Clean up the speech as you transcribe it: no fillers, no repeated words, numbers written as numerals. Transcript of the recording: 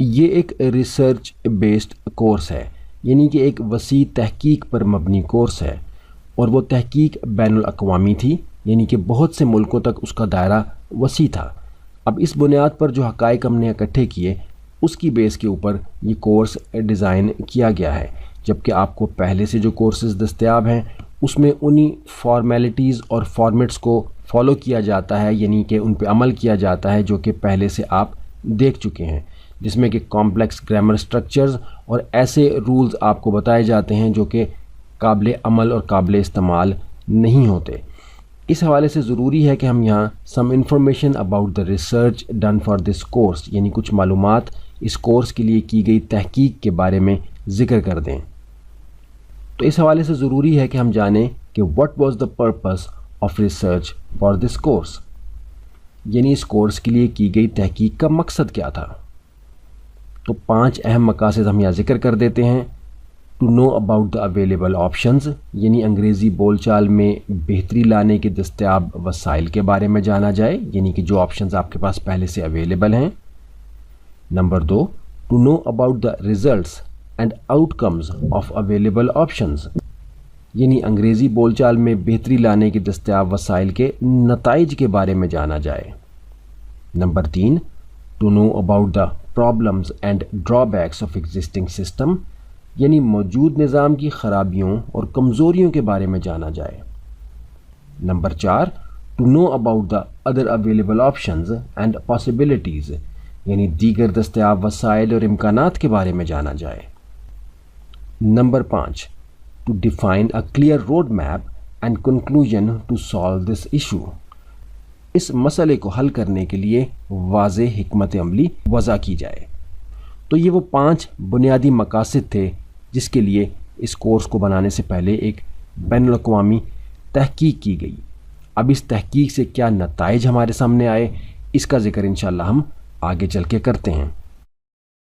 یہ ایک research based course ہے، یعنی کہ ایک وسیع تحقیق پر مبنی کورس ہے، اور وہ تحقیق بین الاقوامی تھی، یعنی کہ بہت سے ملکوں تک اس کا دائرہ وسیع تھا۔ اب اس بنیاد پر جو حقائق ہم نے اکٹھے کیے اس کی بیس کے اوپر یہ کورس ڈیزائن کیا گیا ہے، جبکہ آپ کو پہلے سے جو کورسز دستیاب ہیں اس میں انہی فارمیلٹیز اور فارمیٹس کو فالو کیا جاتا ہے، یعنی کہ ان پہ عمل کیا جاتا ہے جو کہ پہلے سے آپ دیکھ چکے ہیں، جس میں کہ کمپلیکس گرامر سٹرکچرز اور ایسے رولز آپ کو بتائے جاتے ہیں جو کہ قابل عمل اور قابل استعمال نہیں ہوتے۔ اس حوالے سے ضروری ہے کہ ہم یہاں some information about the research done for this course, یعنی کچھ معلومات اس کورس کے لیے کی گئی تحقیق کے بارے میں ذکر کر دیں۔ تو اس حوالے سے ضروری ہے کہ ہم جانیں کہ what was the purpose of research for this course, یعنی اس کورس کے لیے کی گئی تحقیق کا مقصد کیا تھا۔ تو 5 اہم مقاصد ہم یہاں ذکر کر دیتے ہیں۔ To know about the available options, یعنی انگریزی بول چال میں بہتری لانے کے دستیاب وسائل کے بارے میں جانا جائے، یعنی کہ جو آپشنز آپ کے پاس پہلے سے اویلیبل ہیں۔ Number 2، to know about the results and outcomes of available options, یعنی انگریزی بول چال میں بہتری لانے کے دستیاب وسائل کے نتائج کے بارے میں جانا جائے۔ Number 3، to know about the problems and drawbacks of existing system, یعنی موجود نظام کی خرابیوں اور کمزوریوں کے بارے میں جانا جائے۔ Number 4، to know about the other available options and possibilities, یعنی دیگر دستیاب وسائل اور امکانات کے بارے میں جانا جائے۔ Number 5، to define a clear road map and conclusion to solve this issue, اس مسئلے کو حل کرنے کے لیے واضح حکمت عملی وضع کی جائے۔ تو یہ وہ 5 بنیادی مقاصد تھے جس کے لیے اس کورس کو بنانے سے پہلے ایک بین الاقوامی تحقیق کی گئی۔ اب اس تحقیق سے کیا نتائج ہمارے سامنے آئے، اس کا ذکر انشاءاللہ ہم آگے چل کے کرتے ہیں۔